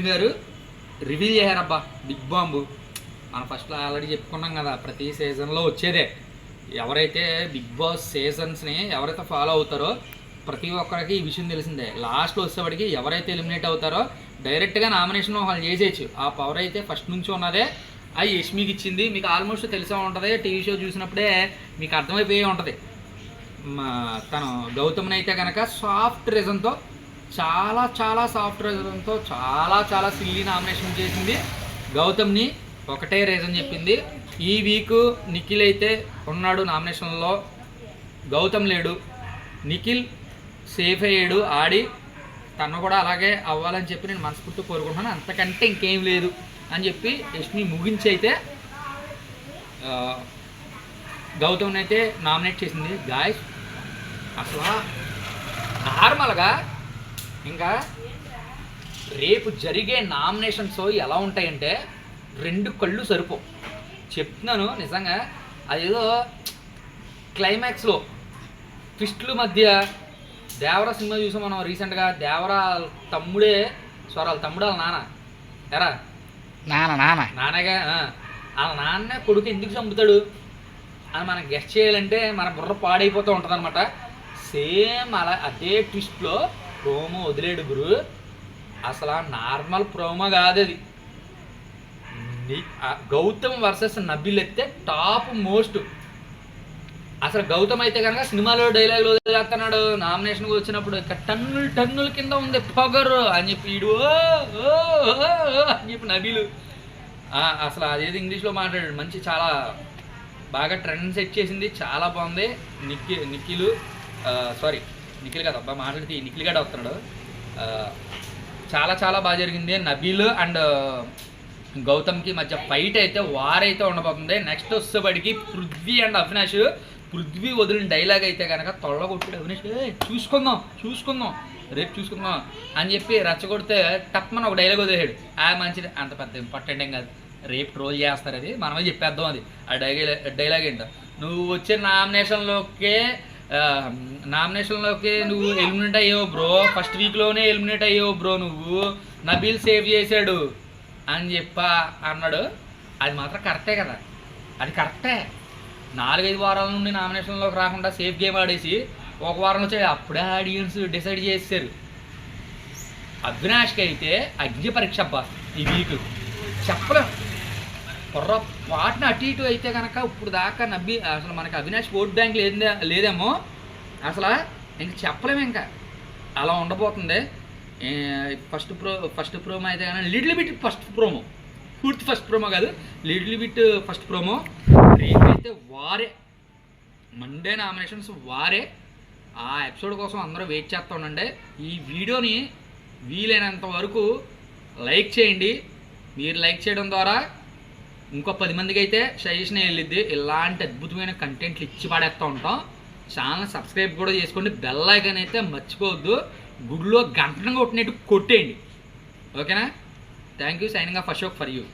గారు reveal చేశారబ్బా big bomb. మనం ఫస్ట్లో ఆల్రెడీ చెప్పుకున్నాం కదా, ప్రతి సీజన్లో వచ్చేదే. ఎవరైతే బిగ్ బాస్ సీజన్స్ని ఎవరైతే ఫాలో అవుతారో ప్రతి ఒక్కరికి ఈ విషయం తెలిసిందే. లాస్ట్లో వచ్చేవాడికి ఎవరైతే ఎలిమినేట్ అవుతారో డైరెక్ట్గా నామినేషన్ వాళ్ళు చేసేయచ్చు. ఆ పవర్ అయితే ఫస్ట్ నుంచి ఉన్నదే అది యష్మికి ఇచ్చింది. మీకు ఆల్మోస్ట్ తెలిసే ఉంటుంది, టీవీ షో చూసినప్పుడే మీకు అర్థమైపోయి ఉంటుంది. తను గౌతమ్ని అయితే కనుక సాఫ్ట్ రీజన్తో చాలా చాలా సాఫ్ట్ రీజన్తో చాలా సిల్లీ నామినేషన్ చేసింది. గౌతమ్ని ఒకటే రీజన్ చెప్పింది, ఈ వీక్ నిఖిల్ అయితే ఉన్నాడు నామినేషన్లో, గౌతమ్ లేడు, నిఖిల్ సేఫ్ అయ్యాడు ఆడి, తను కూడా అలాగే అవ్వాలని చెప్పి నేను మనస్ఫూర్తిగా కోరుకుంటున్నాను, అంతకంటే ఇంకేం లేదు అని చెప్పి యష్మి ముగించి అయితే గౌతమ్ని అయితే నామినేట్ చేసింది. గాయస్ అసలు నార్మల్గా ఇంకా రేపు జరిగే నామినేషన్స్ ఎలా ఉంటాయంటే 2 కళ్ళు సరిపో చెప్తున్నాను నిజంగా. అదేదో క్లైమాక్స్లో ట్విస్టుల మధ్య దేవరా సినిమా చూసాం మనం రీసెంట్గా. దేవరా తమ్ముడే స్వరాలు తమ్ముడు వాళ్ళ నాన్న ఎరా నాన్నగా వాళ్ళ నాన్న కొడుకు ఎందుకు చంపుతాడు అని మనం గెస్ట్ చేయాలంటే మన బుర్ర పాడైపోతూ ఉంటుంది అనమాట. సేమ్ అలా అదే ట్విస్ట్లో ప్రోమో వదిలేడు గురు. అసలు నార్మల్ ప్రోమో కాదు అది. గౌతమ్ వర్సెస్ నబిల్ అయితే టాప్ మోస్ట్. అసలు గౌతమ్ అయితే కనుక సినిమాలో డైలాగులు వదిలేస్తున్నాడు, నామినేషన్కి వచ్చినప్పుడు టన్నుల కింద ఉంది పొగరు అని చెప్పి ఈడు అని చెప్పి నబిలు అసలు అదేది ఇంగ్లీష్లో మాట్లాడాడు. మంచి చాలా బాగా ట్రెండ్ సెట్ చేసింది, చాలా బాగుంది. నిఖిల్ కదా అబ్బా మాట్లాడితే నిఖిల్ గడ వస్తున్నాడు. చాలా బాగా జరిగింది. నబీల్ అండ్ గౌతమ్కి మధ్య ఫైట్ అయితే వారైతే ఉండబోతుంది. నెక్స్ట్ వచ్చేవాడికి పృథ్వీ అండ్ అవినాష్. పృథ్వీ వదిలిన డైలాగ్ అయితే కనుక తొళ్ళగొట్టాడు అవినాష్, చూసుకుందాం రేపు చూసుకుందాం అని చెప్పి రెచ్చగొడితే టప్మని ఒక డైలాగ్ వదిలేసాడు. మంచిది, అంత పెద్ద ఇంపార్టెంట్ ఏం కాదు, రేపు ట్రోల్ చేస్తారు, అది మనమే చెప్పేద్దాం. అది ఆ డైలాగ్ ఏంటో, నువ్వు వచ్చే నామినేషన్లోకి నువ్వు ఎలిమినేట్ అయ్యావు బ్రో, ఫస్ట్ వీక్లోనే ఎలిమినేట్ అయ్యావు బ్రో, నువ్వు నబీల్ సేవ్ చేశాడు అని అన్నాడు. అది మాత్రం కరెక్టే కదా, అది కరెక్టే. 4-5 వారాల నుండి నామినేషన్లోకి రాకుండా సేఫ్ గేమ్ ఆడేసి ఒక వారం వచ్చి అప్పుడే ఆడియన్స్ డిసైడ్ చేశారు. అవినాష్కి అయితే అగ్ని పరీక్ష అబ్బా ఈ వీక్ చెప్పలేం. పొరపాటున అటు ఇటు అయితే కనుక ఇప్పుడు దాకా అసలు మనకి అవినాష్ ఓట్ బ్యాంక్ లేదేమో అసలు ఇంక చెప్పలేము. ఇంకా అలా ఉండబోతుంది. ఫస్ట్ ప్రోమో అయితే కానీ లిటిల్ బిట్ ఫస్ట్ ప్రోమో, పూర్తి ఫస్ట్ ప్రోమో కాదు, లిటిల్ బిట్ ఫస్ట్ ప్రోమో. రేపైతే వారే మండే నామినేషన్స్ వారే. ఆ ఎపిసోడ్ కోసం అందరూ వెయిట్ చేస్తూ ఉండండి. ఈ వీడియోని వీలైనంత వరకు లైక్ చేయండి. మీరు లైక్ చేయడం ద్వారా ఇంకో 10 మందికి అయితే సజెషన్ వెళ్ళిద్ది. ఇలాంటి అద్భుతమైన కంటెంట్లు ఇచ్చి పడేస్తూ ఉంటాం. ఛానల్ సబ్స్క్రైబ్ కూడా చేసుకోండి, బెల్ ఐకాన్ అయితే మర్చిపోవద్దు, గుడిలో గంటను కొట్టినట్టు కొట్టేయండి. ఓకేనా? Thank you. Signing off Ashok for you.